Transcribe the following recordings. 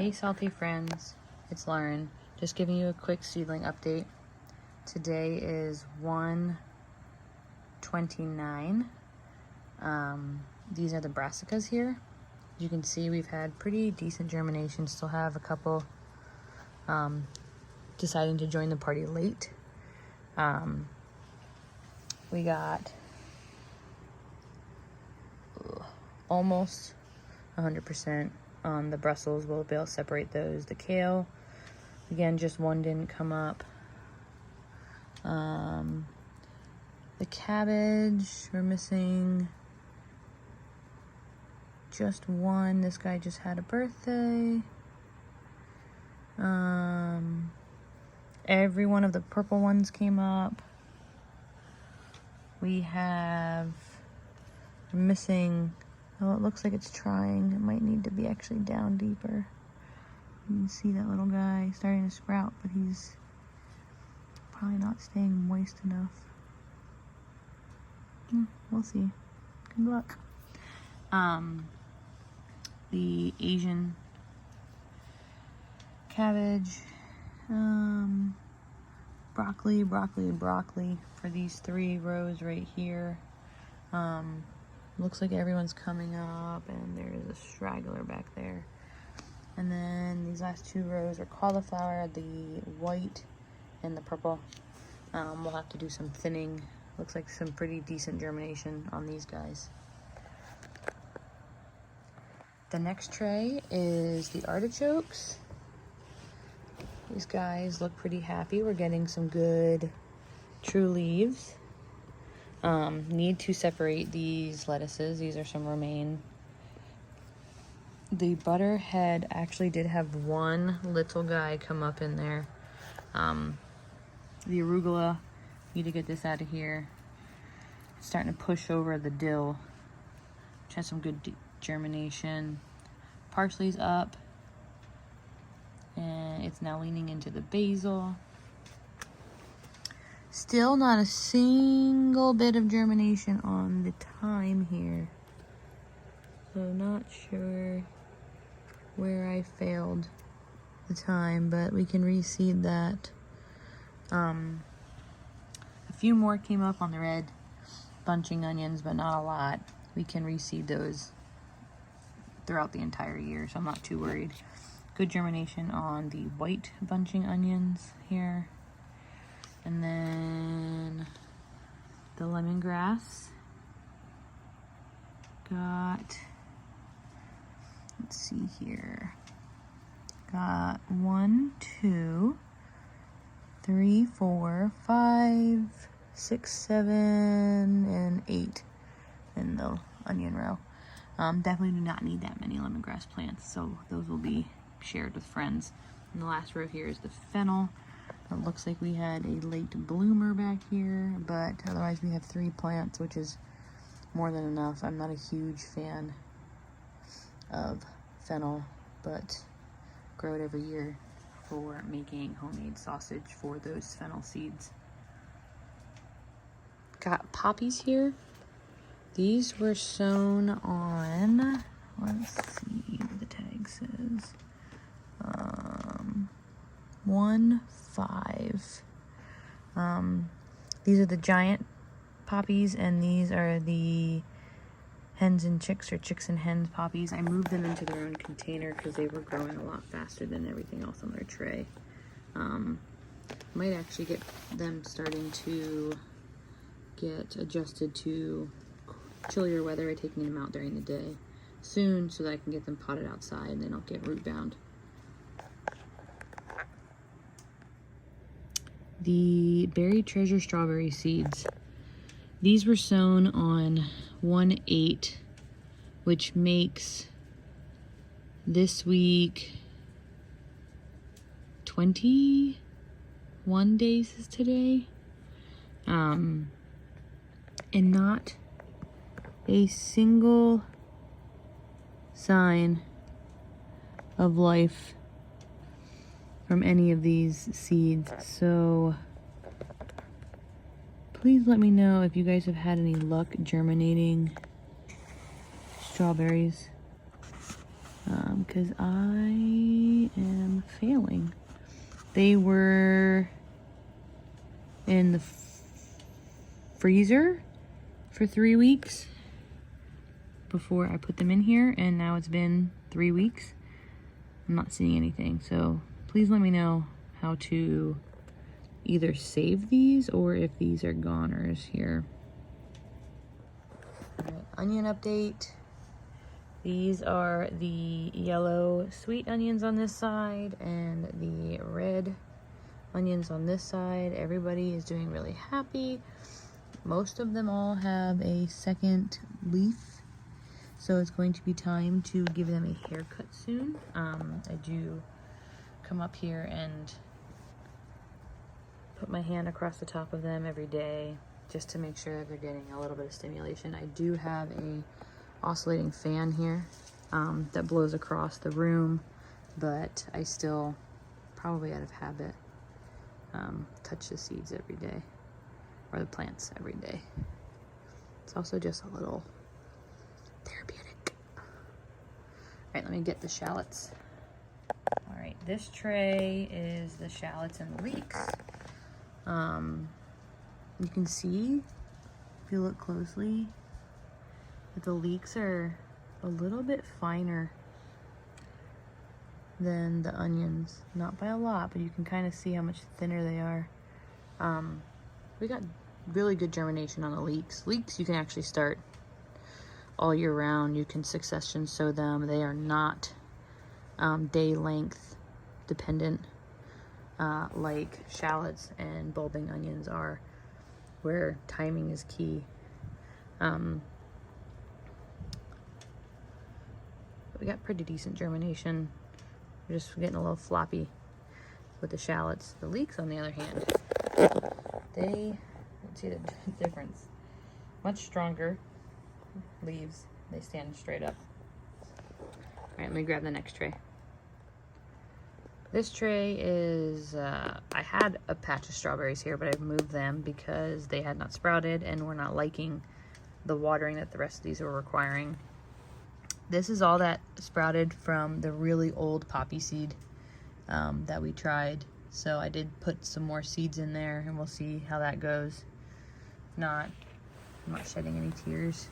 Hey Salty friends, it's Lauren. Just giving you a quick seedling update. Today is 1/29. These are the brassicas here. As you can see, we've had pretty decent germination. Still have a couple deciding to join the party late. We got almost 100% on the Brussels. We'll be able to separate those. The kale, again, just one didn't come up. The cabbage, we're missing just one. This guy just had a birthday. Every one of the purple ones came up. We have missing, oh, it looks like it's trying. It might need to be actually down deeper. You can see that little guy starting to sprout, but he's probably not staying moist enough. We'll see. Good luck. The Asian cabbage, broccoli for these 3 rows right here. Looks like everyone's coming up, and there's a straggler back there. And then these last 2 rows are cauliflower, the white and the purple. We'll have to do some thinning. Looks like some pretty decent germination on these guys. The next tray is the artichokes. These guys look pretty happy. We're getting some good true leaves. Need to separate these lettuces. These are some romaine. The butterhead actually did have one little guy come up in there. The arugula, need to get this out of here. It's starting to push over the dill, which has some good germination. Parsley's up, and it's now leaning into the basil. Still not a single bit of germination on the thyme here. So not sure where I failed the thyme, but we can reseed that. A few more came up on the red bunching onions, but not a lot. We can reseed those throughout the entire year, so I'm not too worried. Good germination on the white bunching onions here. And then the lemongrass got, let's see here, got 1, 2, 3, 4, 5, 6, 7, and 8 in the onion row. Definitely do not need that many lemongrass plants, so those will be shared with friends. And the last row here is the fennel. It looks like we had a late bloomer back here, but otherwise we have 3 plants, which is more than enough. I'm not a huge fan of fennel, but grow it every year for making homemade sausage for those fennel seeds. Got poppies here. These were sown on, let's see what the tag says, 1/5. These are the giant poppies, and these are the hens and chicks, or chicks and hens poppies. I moved them into their own container because they were growing a lot faster than everything else on their tray. Might actually get them starting to get adjusted to chillier weather by taking them out during the day soon, so that I can get them potted outside and they don't get root bound. The Berry Treasure strawberry seeds. These were sown on 1/8, which makes this week 21 days is today. And not a single sign of life from any of these seeds. So please let me know if you guys have had any luck germinating strawberries, because I I am failing. They were in the freezer for 3 weeks before I put them in here, and now it's been 3 weeks. I'm not seeing anything, so please let me know how to either save these or if these are goners here. All right, onion update. These are the yellow sweet onions on this side and the red onions on this side. Everybody is doing really happy. Most of them all have a second leaf, so it's going to be time to give them a haircut soon. I do come up here and put my hand across the top of them every day just to make sure that they're getting a little bit of stimulation. I do have a oscillating fan here that blows across the room, but I still, probably out of habit, touch the seeds every day, or the plants every day. It's also just a little therapeutic. All right, let me get the shallots. All right, this tray is the shallots and the leeks. You can see, if you look closely, that the leeks are a little bit finer than the onions. Not by a lot, but you can kind of see how much thinner they are. We got really good germination on the leeks. Leeks you can actually start all year round. You can succession sow them. They are not day length dependent like shallots and bulbing onions are, where timing is key. We got pretty decent germination. We're just getting a little floppy with the shallots. The leeks, on the other hand, let's see the difference. Much stronger leaves. They stand straight up. All right, let me grab the next tray. This tray is, I had a patch of strawberries here, but I've moved them because they had not sprouted and were not liking the watering that the rest of these were requiring. This is all that sprouted from the really old poppy seed that we tried. So I did put some more seeds in there, and we'll see how that goes. If not, I'm not shedding any tears.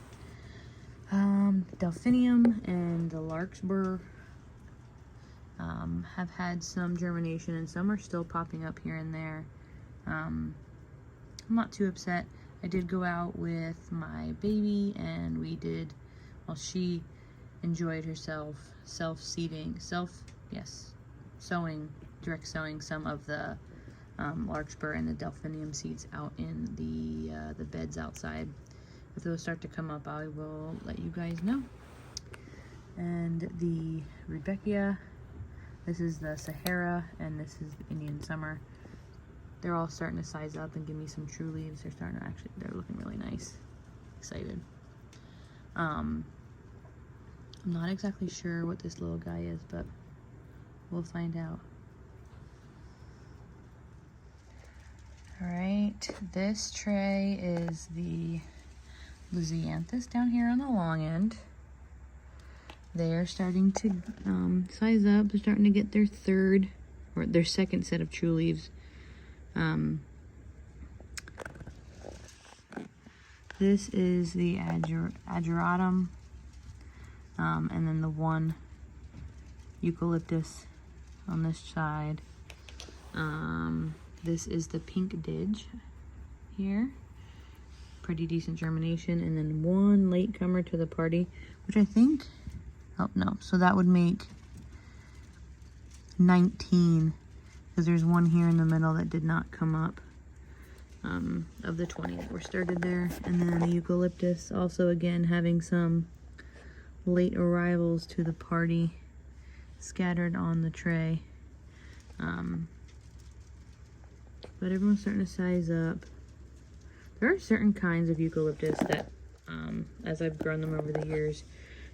Delphinium and the larkspur have had some germination, and some are still popping up here and there. I'm not too upset. I did go out with my baby, and we did, well, she enjoyed herself sowing, direct sowing some of the larkspur and the delphinium seeds out in the beds outside. If those start to come up, I will let you guys know. And the Rudbeckia, this is the Sahara, and this is the Indian Summer. They're all starting to size up and give me some true leaves. They're looking really nice. Excited. I'm not exactly sure what this little guy is, but we'll find out. All right, this tray is the Lisianthus down here on the long end. They are starting to size up. They're starting to get their second set of true leaves. This is the ageratum, and then the one eucalyptus on this side. This is the pink didge here. Pretty decent germination. And then one latecomer to the party, which I think, oh no, so that would make 19, because there's one here in the middle that did not come up, of the 20 that were started there. And then the eucalyptus also, again, having some late arrivals to the party scattered on the tray. But everyone's starting to size up. There are certain kinds of eucalyptus that, as I've grown them over the years,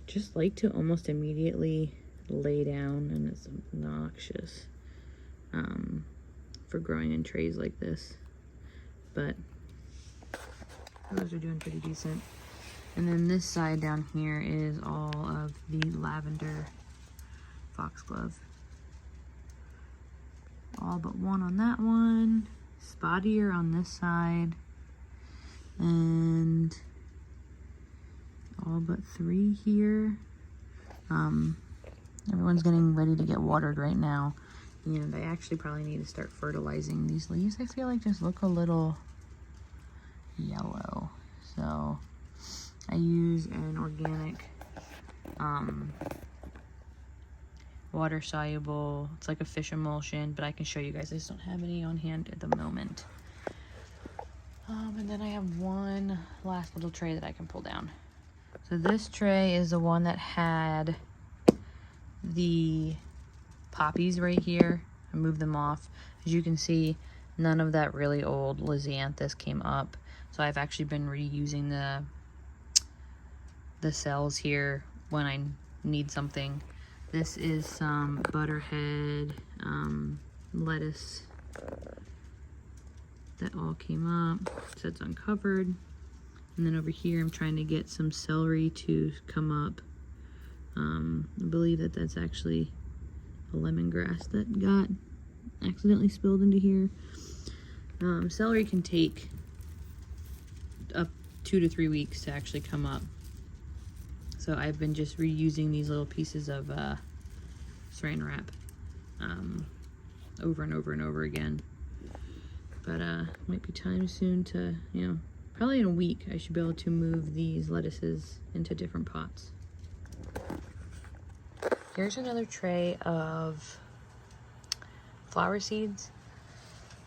just like to almost immediately lay down, and it's obnoxious for growing in trays like this. But those are doing pretty decent. And then this side down here is all of the lavender foxglove. all but one on that one. Spottier on this side. And all but 3 here. Everyone's getting ready to get watered right now. And I actually probably need to start fertilizing these leaves. I feel like just look a little yellow. So I use an organic water soluble, it's like a fish emulsion, but I can show you guys. I just don't have any on hand at the moment. And then I have one last little tray that I can pull down. So this tray is the one that had the poppies right here. I moved them off. As you can see, none of that really old Lisianthus came up. So I've actually been reusing the cells here when I need something. This is some butterhead lettuce that all came up, so it's uncovered. And then over here I'm trying to get some celery to come up. I believe that that's actually a lemongrass that got accidentally spilled into here. Celery can take up 2 to 3 weeks to actually come up. So I've been just reusing these little pieces of saran wrap over and over and over again. But might be time soon to, probably in a week I should be able to move these lettuces into different pots. Here's another tray of flower seeds.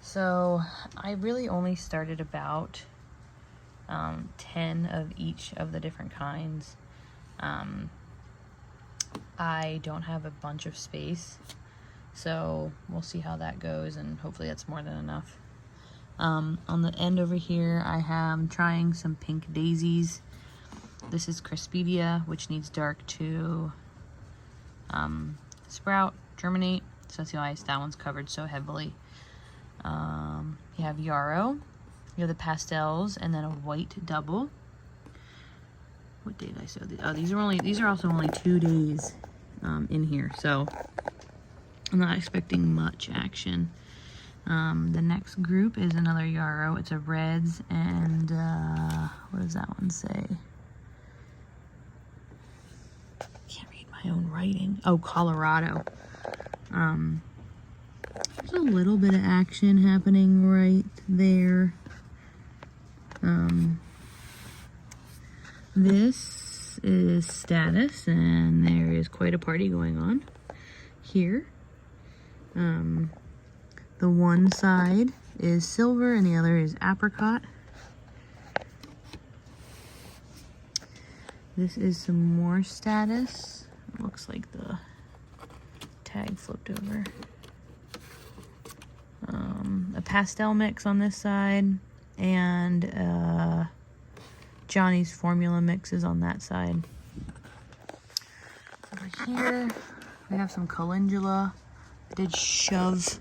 So I really only started about 10 of each of the different kinds. I don't have a bunch of space, so we'll see how that goes, and hopefully that's more than enough. On the end over here, I'm trying some pink daisies. This is Crispedia, which needs dark to sprout, germinate. So that's why that one's covered so heavily. You have yarrow, you have the pastels, and then a white double. What day did I sow these? Oh, these are also only 2 days in here, so I'm not expecting much action. The next group is another yarrow. It's a reds, and what does that one say? Can't read my own writing. Oh, Colorado. There's a little bit of action happening right there. This is status, and there is quite a party going on here. The one side is silver and the other is apricot. This is some more status. It looks like the tag flipped over. A pastel mix on this side, and Johnny's formula mix is on that side. Over here, we have some calendula. I did shove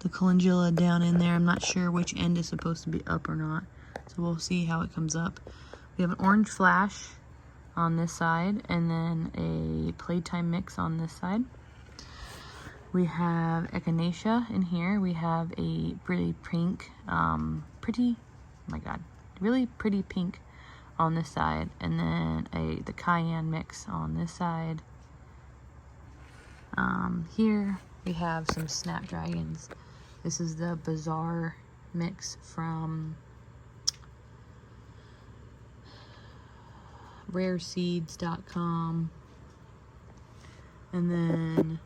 the calendula down in there. I'm not sure which end is supposed to be up or not, so we'll see how it comes up. We have an orange flash on this side, and then a playtime mix on this side. We have echinacea in here. We have a really pink, really pretty pink on this side, and then the cayenne mix on this side. Here we have some snapdragons. This is the Bazaar mix from rareseeds.com. And then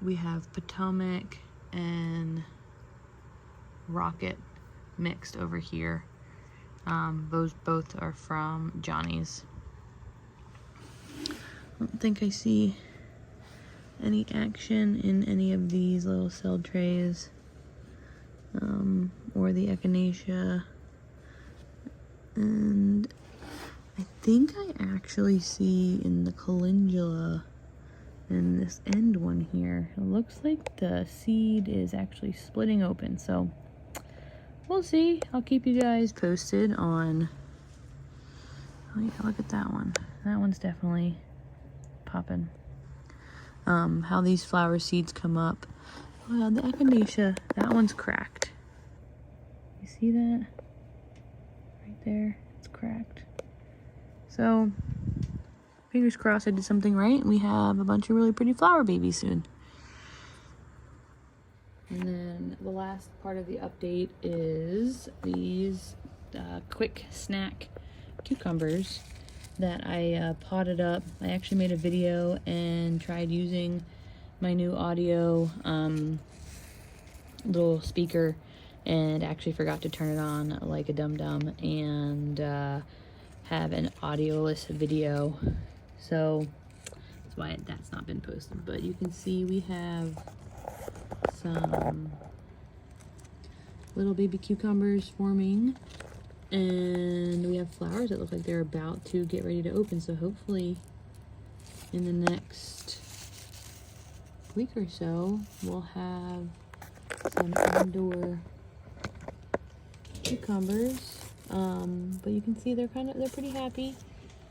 we have Potomac and Rocket mixed over here. Those both are from Johnny's. I don't think I see any action in any of these little cell trays, or the echinacea. And I think I actually see in the calendula in this end one here, it looks like the seed is actually splitting open, so we'll see. I'll keep you guys posted on, oh yeah, look at that one. That one's definitely popping. How these flower seeds come up. Wow, the echinacea, that one's cracked. You see that? Right there, it's cracked. So, fingers crossed I did something right. We have a bunch of really pretty flower babies soon. And then the last part of the update is these quick snack cucumbers that I potted up. I actually made a video and tried using my new audio little speaker and actually forgot to turn it on like a dum-dum and have an audioless video. So that's why that's not been posted. But you can see we have some little baby cucumbers forming, and we have flowers that look like they're about to get ready to open. So hopefully in the next week or so we'll have some indoor cucumbers. But you can see they're pretty happy.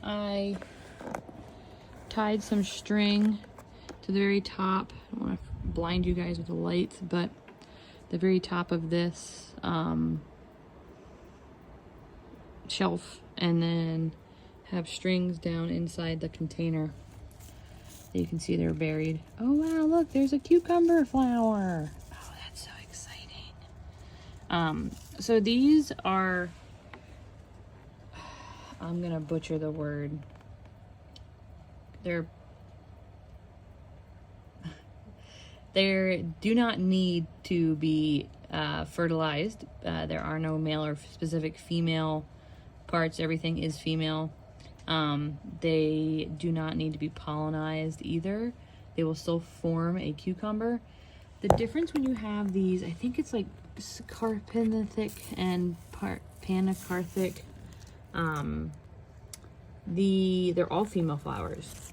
I tied some string to the very top. I don't want to blind you guys with the lights, but the very top of this shelf, and then have strings down inside the container. You can see they're buried. Oh wow, look, there's a cucumber flower. Oh, that's so exciting. So these are, I'm gonna butcher the word. They do not need to be fertilized. There are no male or specific female parts. Everything is female. They do not need to be pollinized either. They will still form a cucumber. The difference when you have these, I think it's like carpinothic and panacarthic. They're all female flowers.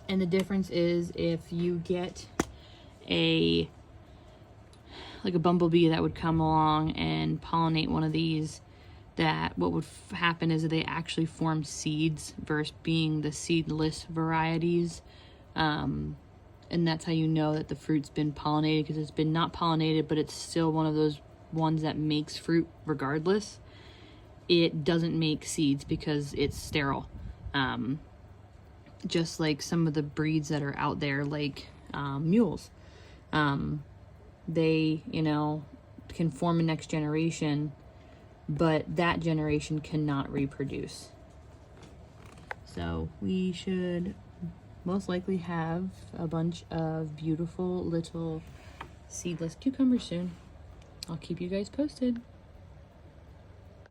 And the difference is if you get like a bumblebee that would come along and pollinate one of these, that what would happen is that they actually form seeds versus being the seedless varieties. And that's how you know that the fruit's been pollinated, because it's been not pollinated, but it's still one of those ones that makes fruit regardless. It doesn't make seeds because it's sterile. Just like some of the breeds that are out there, like mules. They, can form a next generation, but that generation cannot reproduce. So we should most likely have a bunch of beautiful little seedless cucumbers soon. I'll keep you guys posted.